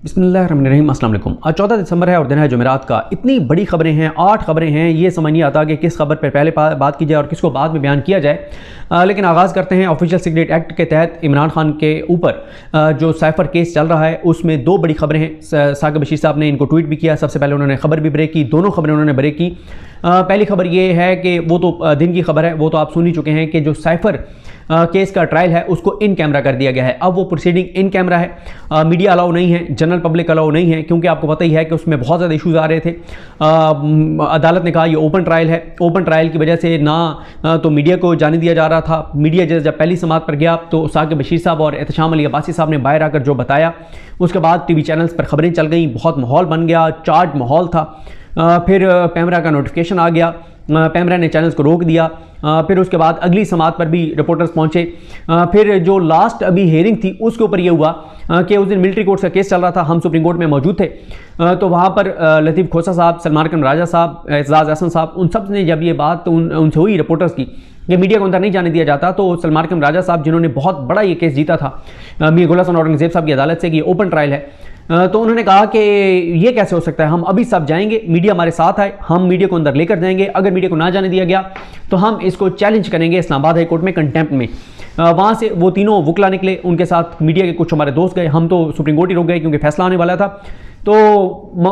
بسم اللہ الرحمن الرحیم، السلام علیکم۔ آج 14 دسمبر ہے اور دن ہے جمعرات کا۔ اتنی بڑی خبریں ہیں، 8 خبریں ہیں، یہ سمجھ نہیں آتا کہ کس خبر پر پہلے بات کی جائے اور کس کو بعد میں بیان کیا جائے، لیکن آغاز کرتے ہیں۔ آفیشیل سیکریٹ ایکٹ کے تحت عمران خان کے اوپر جو سائفر کیس چل رہا ہے اس میں 2 بڑی خبریں ہیں۔ ثاقب بشیر صاحب نے ان کو ٹویٹ بھی کیا، سب سے پہلے انہوں نے خبر بھی بریک کی، دونوں خبریں انہوں نے بریک کی۔ پہلی خبر یہ ہے کہ وہ تو دن کی خبر ہے، وہ تو آپ سن ہی چکے ہیں کہ جو سائفر کیس کا ٹرائل ہے اس کو ان کیمرہ کر دیا گیا ہے۔ اب وہ پروسیڈنگ ان کیمرہ ہے، میڈیا الاؤ نہیں ہے، جنرل پبلک الاؤ نہیں ہے، کیونکہ آپ کو پتہ ہی ہے کہ اس میں بہت زیادہ ایشوز آ رہے تھے۔ عدالت نے کہا یہ اوپن ٹرائل ہے، اوپن ٹرائل کی وجہ سے نہ تو میڈیا کو جانے دیا جا رہا تھا۔ میڈیا جب پہلی سماعت پر گیا تو ثاقب بشیر صاحب اور احتشام علی عباسی صاحب نے باہر آ کر جو بتایا، اس کے بعد ٹی وی چینلز پر خبریں چل گئیں، بہت ماحول بن گیا، چارج ماحول تھا۔ پھر پیمرا کا نوٹیفیکیشن آ گیا، پیمرا نے چینلز کو روک دیا۔ پھر اس کے بعد اگلی سماعت پر بھی رپورٹرز پہنچے۔ پھر جو لاسٹ ابھی ہیئرنگ تھی اس کے اوپر یہ ہوا کہ اس دن ملٹری کورٹس کا کیس چل رہا تھا، ہم سپریم کورٹ میں موجود تھے، تو وہاں پر لطیف کھوسہ صاحب، سلمان اکرم راجہ صاحب، اعزاز احسن صاحب، ان سب نے جب یہ بات ان سے ہوئی رپورٹرز کی کہ میڈیا کو اندر نہیں جانے دیا جاتا، تو سلمان اکرم راجہ صاحب جنہوں نے بہت بڑا یہ کیس جیتا تھا میر غلام حسن اورنگزیب صاحب کی عدالت سے کہ یہ اوپن ٹرائل ہے، تو انہوں نے کہا کہ یہ کیسے ہو سکتا ہے، ہم ابھی سب جائیں گے، میڈیا ہمارے ساتھ آئے، ہم میڈیا کو اندر لے کر جائیں گے، اگر میڈیا کو نہ جانے دیا گیا تو ہم اس کو چیلنج کریں گے اسلام آباد ہائی کورٹ میں کنٹیمپٹ میں۔ وہاں سے وہ تینوں وکلا نکلے، ان کے ساتھ میڈیا کے کچھ ہمارے دوست گئے، ہم تو سپریم کورٹ ہی رک گئے کیونکہ فیصلہ آنے والا تھا، تو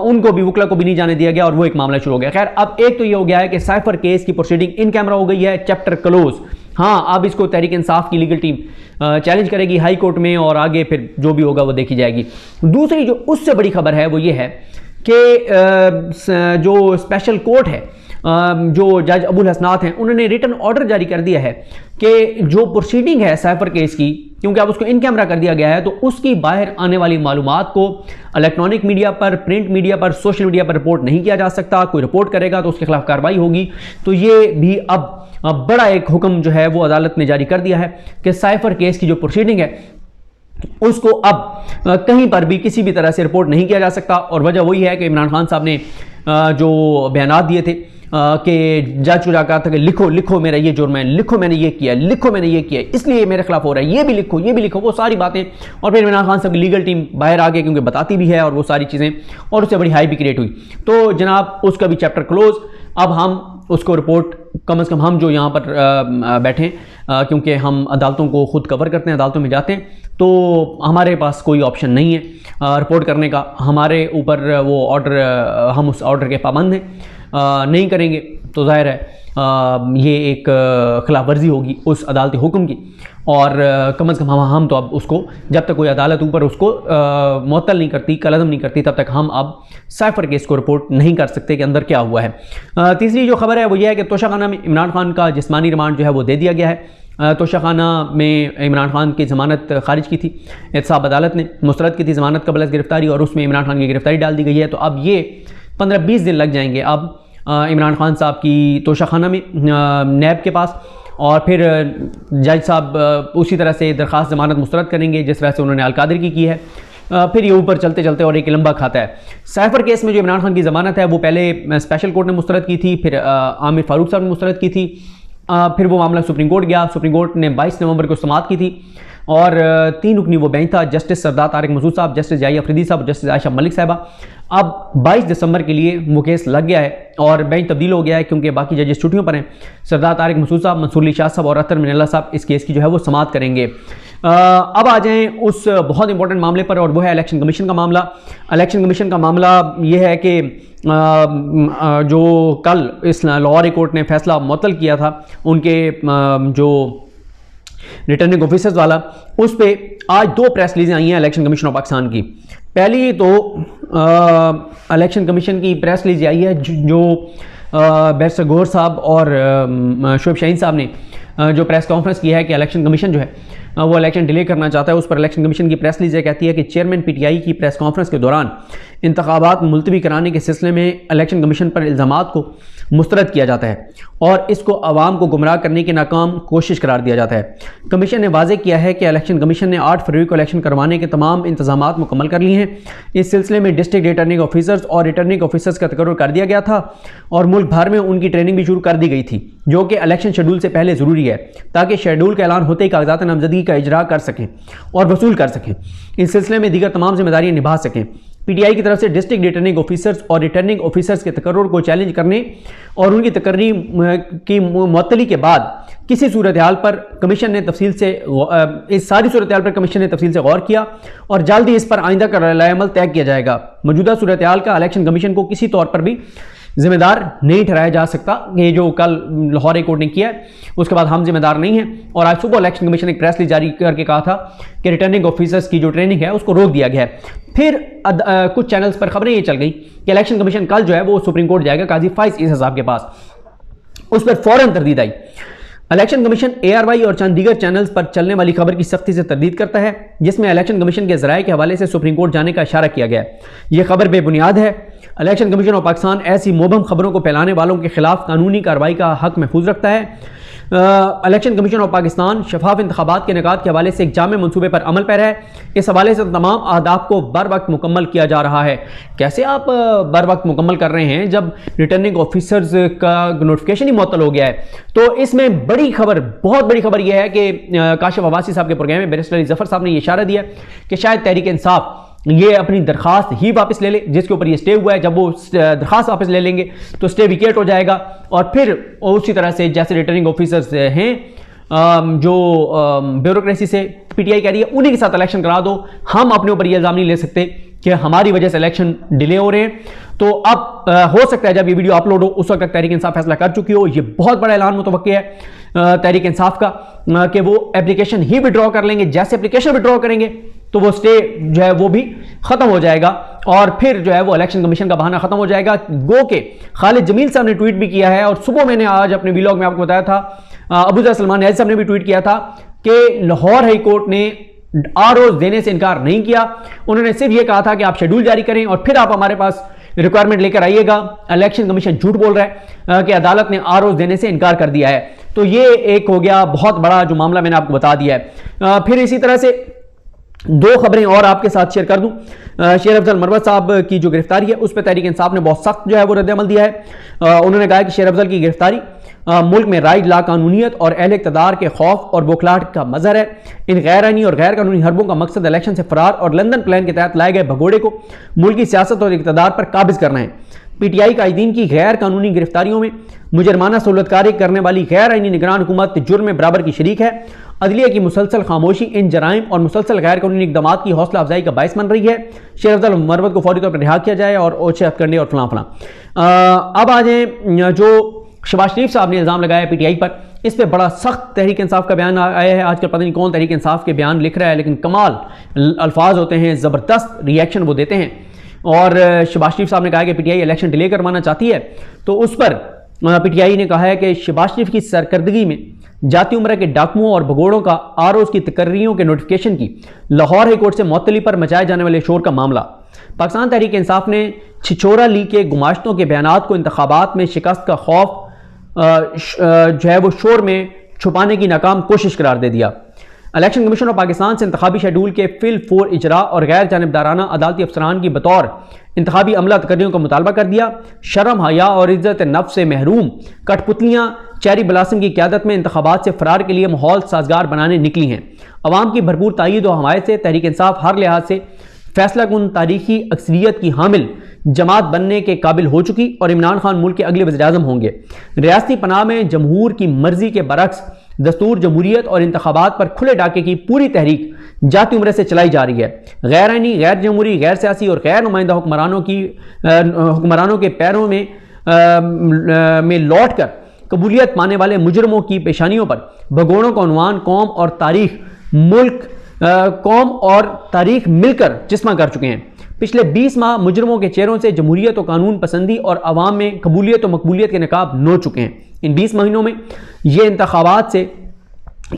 ان کو بھی وکلا کو بھی نہیں جانے دیا گیا اور وہ ایک معاملہ شروع ہو گیا۔ خیر اب ایک تو یہ ہو گیا ہے کہ سائفر کیس کی پروسیڈنگ ان کیمرہ ہو گئی ہے، چیپٹر کلوز۔ ہاں اب اس کو تحریک انصاف کی لیگل ٹیم چیلنج کرے گی ہائی کورٹ میں اور آگے پھر جو بھی ہوگا وہ دیکھی جائے گی۔ دوسری جو اس سے بڑی خبر ہے وہ یہ ہے کہ جو اسپیشل کورٹ ہے، جو جج ابو الحسنات ہیں، انہوں نے ریٹن آرڈر جاری کر دیا ہے کہ جو پروسیڈنگ ہے سائفر کیس کی، کیونکہ اب اس کو ان کیمرہ کر دیا گیا ہے، تو اس کی باہر آنے والی معلومات کو الیکٹرانک میڈیا پر، پرنٹ میڈیا پر، سوشل میڈیا پر رپورٹ نہیں کیا جا سکتا۔ کوئی رپورٹ کرے گا تو اس کے خلاف کارروائی ہوگی۔ تو یہ بھی اب بڑا ایک حکم جو ہے وہ عدالت نے جاری کر دیا ہے کہ سائفر کیس کی جو پروسیڈنگ ہے اس کو اب کہیں پر بھی کسی بھی طرح سے رپورٹ نہیں کیا جا سکتا، اور وجہ وہی ہے کہ عمران خان صاحب نے جو بیانات دیے تھے کہ جج کو جا کہا تھا کہ لکھو میرا یہ جرم ہے، لکھو میں نے یہ کیا، لکھو میں نے یہ کیا، اس لیے میرے خلاف ہو رہا ہے، یہ بھی لکھو، وہ ساری باتیں، اور پھر عمران خان صاحب کی لیگل ٹیم باہر آ گئی کیونکہ بتاتی بھی ہے اور وہ ساری چیزیں، اور اس سے بڑی ہائی بھی کریٹ ہوئی۔ تو جناب اس کا بھی چیپٹر کلوز۔ اب ہم اس کو رپورٹ کم از کم ہم جو یہاں پر بیٹھیں، کیونکہ ہم عدالتوں کو خود کور کرتے ہیں، عدالتوں میں جاتے ہیں، تو ہمارے پاس کوئی آپشن نہیں ہے رپورٹ کرنے کا، ہمارے اوپر وہ آرڈر، ہم اس آرڈر کے پابند ہیں، نہیں کریں گے تو ظاہر ہے یہ ایک خلاف ورزی ہوگی اس عدالتی حکم کی، اور کم از کم ہم تو اب اس کو جب تک کوئی عدالت اوپر اس کو معطل نہیں کرتی، کالعدم نہیں کرتی، تب تک ہم اب سائفر کیس کو رپورٹ نہیں کر سکتے کہ اندر کیا ہوا ہے۔ تیسری جو خبر ہے وہ یہ ہے کہ توشہ خانہ میں عمران خان کا جسمانی ریمانڈ جو ہے وہ دے دیا گیا ہے۔ توشہ خانہ میں عمران خان کی ضمانت خارج کی تھی، احتساب عدالت نے مسترد کی تھی ضمانت قبل از گرفتاری، اور اس میں عمران خان کی گرفتاری ڈال دی گئی ہے، تو اب یہ 15-20 دن لگ جائیں گے اب عمران خان صاحب کی توشہ خانہ میں نیب کے پاس، اور پھر جج صاحب اسی طرح سے درخواست ضمانت مسترد کریں گے جس طرح سے انہوں نے القادری کی ہے۔ پھر یہ اوپر چلتے چلتے اور ایک لمبا کھاتا ہے۔ سائفر کیس میں جو عمران خان کی ضمانت ہے وہ پہلے اسپیشل کورٹ نے مسترد کی تھی، پھر عامر فاروق صاحب نے مسترد کی تھی، پھر وہ معاملہ سپریم کورٹ گیا، سپریم کورٹ نے 22 نومبر کو سماعت کی تھی، اور 3 رکنی وہ بینچ تھا، جسٹس سردار طارق مسعود صاحب، جسٹس جائی افریدی صاحب اور جسٹس عائشہ ملک صاحبہ۔ اب 22 دسمبر کے لیے وہ کیس لگ گیا ہے اور بینچ تبدیل ہو گیا ہے کیونکہ باقی ججز چھٹیوں پر ہیں۔ سردار طارق مسعود صاحب، منصور علی شاہ صاحب اور اطہر من اللہ صاحب اس کیس کی جو ہے وہ سماعت کریں گے۔ اب آ جائیں اس بہت امپورٹنٹ معاملے پر، اور وہ ہے الیکشن کمیشن کا معاملہ۔ الیکشن کمیشن کا معاملہ یہ ہے کہ جو کل اس لاہور کورٹ نے فیصلہ معطل کیا تھا ان کے جو ریٹرننگ آفیسرز والا، اس پہ آج 2 پریس ریلیزیں آئی ہیں الیکشن کمیشن آف پاکستان کی۔ پہلی تو الیکشن کمیشن کی پریس ریلیز آئی ہے جو بیرسٹر گوہر صاحب اور شعیب شاہین صاحب نے جو پریس کانفرنس کی ہے کہ الیکشن کمیشن جو ہے وہ الیکشن ڈیلے کرنا چاہتا ہے، اس پر الیکشن کمیشن کی پریس ریلیز کہتی ہے کہ چیئرمین پی ٹی آئی کی پریس کانفرنس کے دوران انتخابات ملتوی کرانے کے سلسلے میں الیکشن کمیشن پر الزامات کو مسترد کیا جاتا ہے اور اس کو عوام کو گمراہ کرنے کی ناکام کوشش قرار دیا جاتا ہے۔ کمیشن نے واضح کیا ہے کہ الیکشن کمیشن نے 8 فروری کو الیکشن کروانے کے تمام انتظامات مکمل کر لیے ہیں۔ اس سلسلے میں ڈسٹرکٹ ریٹرننگ آفیسرز اور ریٹرننگ آفیسرز کا تقرر کر دیا گیا تھا اور ملک بھر میں ان کی ٹریننگ بھی شروع کر دی گئی تھی، جو کہ الیکشن شیڈول سے پہلے ضروری ہے تاکہ شیڈول کا اعلان ہوتے ہی کاغذات نامزدگی کا اجرا کر سکیں اور وصول کر سکیں، اس سلسلے میں دیگر تمام ذمہ داریاں نبھا سکیں۔ پی ٹی آئی کی طرف سے ڈسٹرکٹ ریٹرننگ آفیسرز اور ریٹرننگ آفیسرز کے تقرر کو چیلنج کرنے اور ان کی تقرری کی معطلی کے بعد کسی صورتحال پر کمیشن نے تفصیل سے اس ساری صورتحال پر کمیشن نے تفصیل سے غور کیا اور جلد ہی اس پر آئندہ کا رائے عمل طے کیا جائے گا۔ موجودہ صورتحال کا الیکشن کمیشن کو کسی طور پر بھی ذمہ دار نہیں ٹھہرایا جا سکتا۔ یہ جو کل لاہور ہائی کورٹ نے کیا ہے اس کے بعد ہم ذمہ دار نہیں ہیں، اور آج صبح الیکشن کمیشن نے ایک پریس ریلیز جاری کر کے کہا تھا کہ ریٹرننگ آفیسرز کی جو ٹریننگ ہے اس کو روک دیا گیا ہے۔ پھر کچھ چینلز پر خبریں یہ چل گئی کہ الیکشن کمیشن کل جو ہے وہ سپریم کورٹ جائے گا قاضی فائز عیسی صاحب کے پاس، اس پر فوراً تردید آئی۔ Election commission A R Y اور چند دیگر چینلز پر چلنے والی خبر کی سختی سے تردید کرتا ہے جس میں الیکشن کمیشن کے ذرائع کے حوالے سے سپریم کورٹ جانے کا اشارہ کیا گیا ہے۔ یہ خبر بے بنیاد ہے۔ الیکشن کمیشن آف پاکستان ایسی مبہم خبروں کو پھیلانے والوں کے خلاف قانونی کارروائی کا حق محفوظ رکھتا ہے۔ الیکشن کمیشن آف پاکستان شفاف انتخابات کے انعقاد کے حوالے سے ایک جامع منصوبے پر عمل پیرا ہے۔ اس حوالے سے تمام اہداف کو بر وقت مکمل کیا جا رہا ہے۔ کیسے آپ بر وقت مکمل کر رہے ہیں جب ریٹرننگ آفیسرز کا نوٹیفیکیشن ہی معطل ہو گیا ہے؟ تو اس میں بڑی خبر، بہت بڑی خبر یہ ہے کہ کاشف عباسی صاحب کے پروگرام میں بیرسٹر علی ظفر صاحب نے یہ اشارہ دیا کہ شاید تحریک انصاف یہ اپنی درخواست ہی واپس لے لے جس کے اوپر یہ سٹے ہوا ہے۔ جب وہ درخواست واپس لے لیں گے تو سٹے ویکیٹ ہو جائے گا، اور پھر اسی طرح سے جیسے ریٹرننگ آفیسرز ہیں جو بیوروکریسی سے پی ٹی آئی کہہ رہی ہے انہیں کے ساتھ الیکشن کرا دو، ہم اپنے اوپر یہ الزام نہیں لے سکتے کہ ہماری وجہ سے الیکشن ڈیلے ہو رہے ہیں۔ تو اب ہو سکتا ہے جب یہ ویڈیو اپلوڈ ہو اس وقت تک تحریک انصاف فیصلہ کر چکی ہو۔ یہ بہت بڑا اعلان متوقع ہے تحریک انصاف کا کہ وہ اپلیکیشن ہی وڈرا کر لیں گے۔ جیسے اپلیکیشن وڈرا کریں گے تو وہ سٹے جو ہے وہ بھی ختم ہو جائے گا، اور پھر جو ہے وہ الیکشن کمیشن کا بہانہ ختم ہو جائے گا۔ گو کہ خالد جمیل صاحب نے ٹویٹ بھی کیا ہے، اور صبح میں نے آج اپنے ویلاگ میں آپ کو بتایا تھا، ابو ذر سلمان نیازی صاحب نے بھی ٹویٹ کیا تھا کہ لاہور ہائی کورٹ نے آروز دینے سے انکار نہیں کیا، انہوں نے صرف یہ کہا تھا کہ آپ شیڈول جاری کریں اور پھر آپ ہمارے پاس ریکوائرمنٹ لے کر آئیے گا۔ الیکشن کمیشن جھوٹ بول رہا ہے کہ عدالت نے آروز دینے سے انکار کر دیا ہے۔ تو یہ ایک ہو گیا بہت بڑا جو معاملہ میں نے آپ کو بتا دیا ہے۔ پھر اسی طرح سے دو خبریں اور آپ کے ساتھ شیئر کر دوں۔ شیر افضل مروت صاحب کی جو گرفتاری ہے اس پہ تحریک انصاف نے بہت سخت جو ہے وہ رد عمل دیا ہے۔ انہوں نے کہا کہ شیر افضل کی گرفتاری ملک میں رائج لا قانونیت اور اہل اقتدار کے خوف اور بوکھلاہٹ کا مظہر ہے۔ ان غیر آئینی اور غیر قانونی حربوں کا مقصد الیکشن سے فرار اور لندن پلان کے تحت لائے گئے بھگوڑے کو ملکی سیاست اور اقتدار پر قابض کرنا ہے۔ پی ٹی آئی قائدین کی غیر قانونی گرفتاریوں میں مجرمانہ سہولت کاری کرنے والی غیر آئینی نگران حکومت جرم برابر کی شریک ہے۔ عدلیہ کی مسلسل خاموشی ان جرائم اور مسلسل غیر قانونی اقدامات کی حوصلہ افزائی کا باعث بن رہی ہے۔ شیر افضل مروت کو فوری طور پر رہا کیا جائے اور اوچھے ہتھ اور فلاں فلاں۔ اب آ جائیں جو شہباز شریف صاحب نے الزام لگایا پی ٹی آئی پر، اس پہ بڑا سخت تحریک انصاف کا بیان آیا ہے۔ آج کل پتہ نہیں کون تحریک انصاف کے بیان لکھ رہا ہے، لیکن کمال الفاظ ہوتے ہیں، زبردست ریئیکشن وہ دیتے ہیں۔ اور شہباز شریف صاحب نے کہا کہ P T I election delay کروانا چاہتی ہے، تو اس پر پی ٹی آئی نے کہا ہے کہ شہباز شریف کی سرکردگی میں جاتی عمرہ کے ڈاکوؤں اور بھگوڑوں کا آروز کی تقرریوں کے نوٹیفیکیشن کی لاہور ہائی کورٹ سے معطلی پر مچائے جانے والے شور کا معاملہ۔ پاکستان تحریک انصاف نے چھچورا لیگ کے گماشتوں کے بیانات کو انتخابات میں شکست کا خوف جو ہے وہ شور میں چھپانے کی ناکام کوشش قرار دے دیا۔ الیکشن کمیشن آف پاکستان سے انتخابی شیڈول کے فل فور اجرا اور غیر جانبدارانہ عدالتی افسران کی بطور انتخابی عملہ تقرریوں کا مطالبہ کر دیا۔ شرم حیا اور عزت نفس سے محروم کٹ پتلیاں چیری بلاسم کی قیادت میں انتخابات سے فرار کے لیے ماحول سازگار بنانے نکلی ہیں۔ عوام کی بھرپور تائید و حمایت سے تحریک انصاف ہر لحاظ سے فیصلہ کن تاریخی اکثریت کی حامل جماعت بننے کے قابل ہو چکی، اور عمران خان ملک کے اگلے وزیر اعظم ہوں گے۔ ریاستی پناہ میں جمہور کی مرضی کے برعکس دستور جمہوریت اور انتخابات پر کھلے ڈاکے کی پوری تحریک جاتی عمرے سے چلائی جا رہی ہے۔ غیر آئینی، غیر جمہوری، غیر سیاسی اور غیر نمائندہ حکمرانوں کے پیروں میں لوٹ کر قبولیت پانے والے مجرموں کی پیشانیوں پر بھگوڑوں کا عنوان قوم اور تاریخ مل کر جسمہ کر چکے ہیں۔ پچھلے 20 ماہ مجرموں کے چہروں سے جمہوریت و قانون پسندی اور عوام میں قبولیت و مقبولیت کے نقاب نوچ چکے ہیں۔ ان 20 مہینوں میں یہ انتخابات سے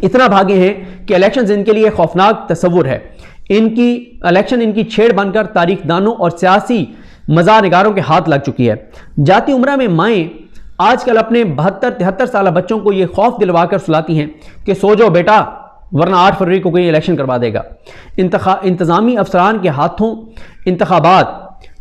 اتنا بھاگے ہیں کہ الیکشنز ان کے لیے خوفناک تصور ہے۔ الیکشن ان کی چھیڑ بن کر تاریخ دانوں اور سیاسی مزاح نگاروں کے ہاتھ لگ چکی ہے۔ جاتی عمرہ میں مائیں آج کل اپنے 72-73 سالہ بچوں کو یہ خوف دلوا کر سلاتی ہیں کہ سو جاؤ بیٹا ورنہ 8 فروری کو کوئی الیکشن کروا دے گا۔ انتظامی افسران کے ہاتھوں انتخابات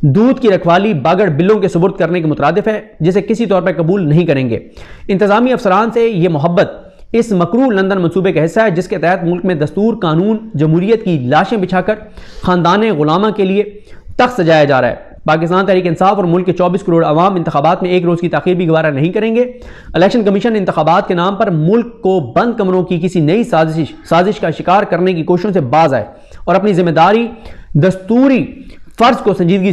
دودھ کی رکھوالی باگڑ بلوں کے سپرد کرنے کے مترادف ہے، جسے کسی طور پر قبول نہیں کریں گے۔ انتظامی افسران سے یہ محبت اس مکروہ لندن منصوبے کا حصہ ہے جس کے تحت ملک میں دستور، قانون، جمہوریت کی لاشیں بچھا کر خاندان غلامہ کے لیے تخت سجایا جا رہا ہے۔ پاکستان تحریک انصاف اور ملک کے 24 کروڑ عوام انتخابات میں 1 روز کی تاخیر بھی گوارا نہیں کریں گے۔ الیکشن کمیشن انتخابات کے نام پر ملک کو بند کمروں کی کسی نئی سازش کا شکار کرنے کی کوششوں سے باز آئے اور اپنی ذمہ داری دستوری فرض کو سنجیدگی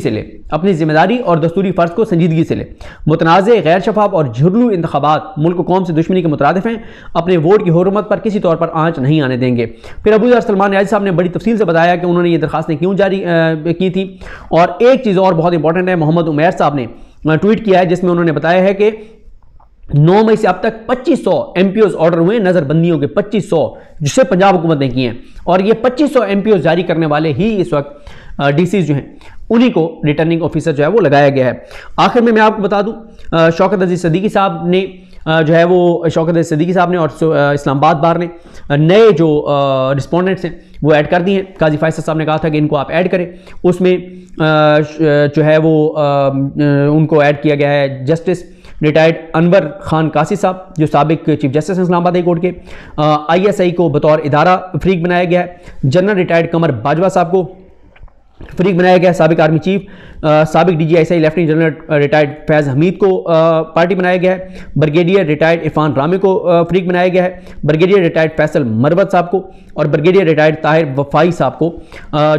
سے لے متنازع، غیر شفاف اور جھرلو انتخابات ملک و قوم سے دشمنی کے مترادف ہیں، اپنے ووٹ کی حرمت پر کسی طور پر آنچ نہیں آنے دیں گے۔ پھر ابو ذر سلمان نیازی صاحب نے بڑی تفصیل سے بتایا کہ انہوں نے یہ درخواستیں کیوں جاری کی تھی، اور ایک چیز اور بہت امپورٹنٹ ہے، محمد عمیر صاحب نے ٹویٹ کیا ہے جس میں انہوں نے بتایا ہے کہ 9 مئی سے اب تک 2500 MPOs آرڈر ہوئے ہیں، نظر بندیوں کے 2500 جسے پنجاب حکومت نے کیے ہیں، اور یہ 2500 MPOs جاری کرنے والے ہی اس وقت DCs جو ہیں انہی کو ریٹرننگ آفیسر جو ہے وہ لگایا گیا ہے۔ آخر میں آپ کو بتا دوں شوکت عزیز صدیقی صاحب نے جو ہے وہ اور اسلام آباد بار نے نئے جو رسپونڈنٹس ہیں وہ ایڈ کر دی ہیں۔ قاضی فیصل صاحب نے کہا تھا کہ ان کو آپ ایڈ کریں، اس میں جو ہے وہ ان کو ایڈ کیا گیا ہے جسٹس ریٹائرڈ انور خان قاسی صاحب جو سابق چیف جسٹس ہیں اسلام آباد ہائی کورٹ کے۔ ISI کو بطور ادارہ فریق بنایا گیا ہے۔ جنرل ریٹائرڈ قمر باجوہ صاحب کو فریق بنایا گیا ہے۔ سابق آرمی چیف، سابق DGI لیفٹیننٹ جنرل ریٹائرڈ فیض حمید کو پارٹی بنایا گیا ہے۔ بریگیڈیئر ریٹائرڈ عرفان رامے کو فریق بنایا گیا ہے۔ بریگیڈیئر ریٹائرڈ فیصل مروت صاحب کو اور بریگیڈیئر ریٹائرڈ طاہر وفائی صاحب کو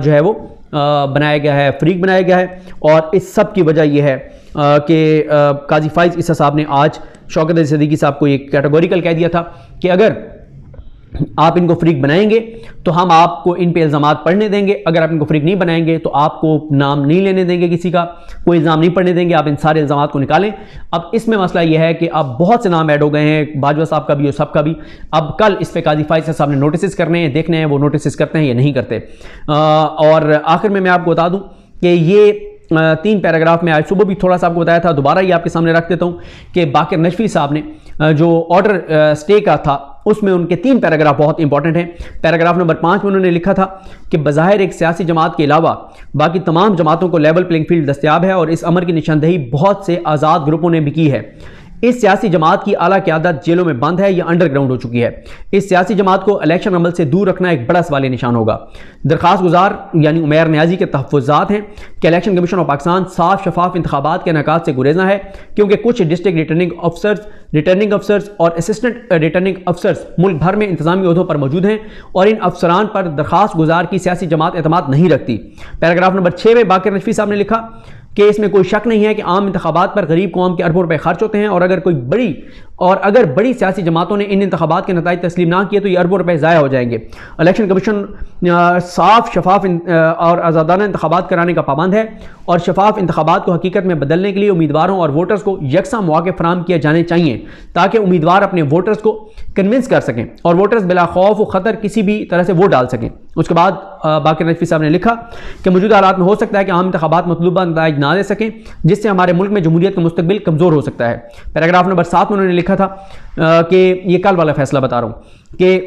جو ہے وہ بنایا گیا ہے، فریق بنایا گیا ہے۔ اور اس سب کی وجہ یہ ہے کہ قاضی فائز عیسیٰ صاحب نے آج شوکت عزیز صدیقی صاحب کو یہ کیٹیگوریکل کہہ دیا تھا کہ اگر آپ ان کو فریق بنائیں گے تو ہم آپ کو ان پہ الزامات پڑھنے دیں گے، اگر آپ ان کو فریق نہیں بنائیں گے تو آپ کو نام نہیں لینے دیں گے، کسی کا کوئی الزام نہیں پڑھنے دیں گے، آپ ان سارے الزامات کو نکالیں۔ اب اس میں مسئلہ یہ ہے کہ اب بہت سے نام ایڈ ہو گئے ہیں، باجوہ صاحب کا بھی اور سب کا بھی۔ اب کل اس پہ قاضی فائز صاحب نے نوٹسز کرنے ہیں، دیکھنے ہیں وہ نوٹسز کرتے ہیں یا نہیں کرتے۔ اور آخر میں آپ کو بتا دوں کہ یہ 3 پیراگراف میں آج صبح بھی تھوڑا سا آپ کو بتایا تھا، دوبارہ یہ آپ کے سامنے رکھ دیتا ہوں کہ باقر نجفی صاحب نے جو آرڈر سٹے کا تھا اس میں ان کے 3 پیراگراف بہت امپورٹنٹ ہیں۔ پیراگراف نمبر 5 میں انہوں نے لکھا تھا کہ بظاہر ایک سیاسی جماعت کے علاوہ باقی تمام جماعتوں کو لیول پلینگ فیلڈ دستیاب ہے اور اس امر کی نشاندہی بہت سے آزاد گروپوں نے بھی کی ہے۔ اس سیاسی جماعت کی اعلیٰ قیادت جیلوں میں بند ہے یا انڈر گراؤنڈ ہو چکی ہے۔ اس سیاسی جماعت کو الیکشن عمل سے دور رکھنا ایک بڑا سوالیہ نشان ہوگا۔ درخواست گزار یعنی عمیر نیازی کے تحفظات ہیں کہ الیکشن کمیشن آف پاکستان صاف شفاف انتخابات کے انعقاد سے گریزاں ہے، کیونکہ کچھ ڈسٹرکٹ ریٹرننگ افسرز اور اسسٹنٹ ریٹرننگ افسرز ملک بھر میں انتظامی عہدوں پر موجود ہیں اور ان افسران پر درخواست گزار کی سیاسی جماعت اعتماد نہیں رکھتی۔ پیراگراف نمبر 6 میں باقر نجفی صاحب نے لکھا کہ اس میں کوئی شک نہیں ہے کہ عام انتخابات پر غریب قوم کے اربوں روپے خرچ ہوتے ہیں اور اگر بڑی سیاسی جماعتوں نے ان انتخابات کے نتائج تسلیم نہ کیے تو یہ اربوں روپے ضائع ہو جائیں گے۔ الیکشن کمیشن صاف شفاف اور آزادانہ انتخابات کرانے کا پابند ہے اور شفاف انتخابات کو حقیقت میں بدلنے کے لیے امیدواروں اور ووٹرز کو یکساں مواقع فراہم کیے جانے چاہیے تاکہ امیدوار اپنے ووٹرز کو کنونس کر سکیں اور ووٹرز بلا خوف و خطر کسی بھی طرح سے ووٹ ڈال سکیں۔ اس کے بعد باقر نجفی صاحب نے لکھا کہ موجودہ حالات میں ہو سکتا ہے کہ عام انتخابات مطلوبہ نتائج نہ دے سکیں جس سے ہمارے ملک میں جمہوریت کا مستقبل کمزور ہو سکتا ہے۔ پیراگراف نمبر 7 میں انہوں نے لکھا تھا کہ یہ کل والا فیصلہ بتا رہا ہوں کہ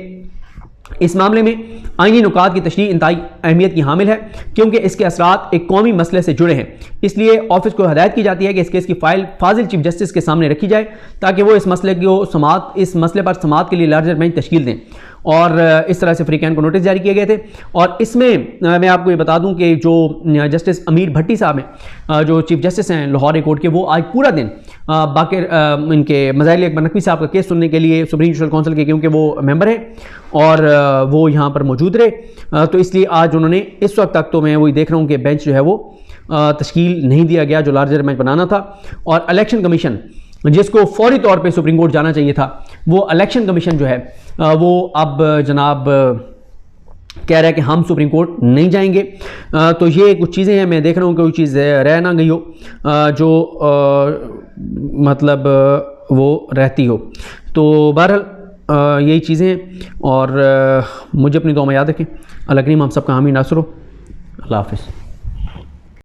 اس معاملے میں آئینی نکات کی تشریح انتہائی اہمیت کی حامل ہے کیونکہ اس کے اثرات ایک قومی مسئلے سے جڑے ہیں، اس لیے آفس کو ہدایت کی جاتی ہے کہ اس کیس کی فائل فاضل چیف جسٹس کے سامنے رکھی جائے تاکہ وہ اس مسئلے پر سماعت کے لیے لارجر بینچ تشکیل دیں۔ اور اس طرح سے فریقین کو نوٹس جاری کیے گئے تھے۔ اور اس میں میں آپ کو یہ بتا دوں کہ جو جسٹس امیر بھٹی صاحب ہیں جو چیف جسٹس ہیں لاہور ہائی کورٹ کے، وہ آج پورا دن باقر ان کے مظاہر اکبر نقوی صاحب کا کیس سننے کے لیے سپریم جوڈیشل کونسل کے، کیونکہ وہ ممبر ہیں اور وہ یہاں پر موجود رہے، تو اس لیے آج انہوں نے اس وقت تک تو میں وہی دیکھ رہا ہوں کہ بینچ جو ہے وہ تشکیل نہیں دیا گیا جو لارجر بینچ بنانا تھا۔ اور الیکشن کمیشن جس کو فوری طور پہ سپریم کورٹ جانا چاہیے تھا، وہ الیکشن کمیشن جو ہے وہ اب جناب کہہ رہا ہے کہ ہم سپریم کورٹ نہیں جائیں گے۔ تو یہ کچھ چیزیں ہیں، میں دیکھ رہا ہوں کہ کوئی چیز رہ نہ گئی ہو جو مطلب وہ رہتی ہو۔ تو بہرحال یہی چیزیں ہیں اور مجھے اپنی دعا میں یاد رکھیں۔ اللہ کریم ہم سب کا حامی ناصر ہو۔ اللہ حافظ۔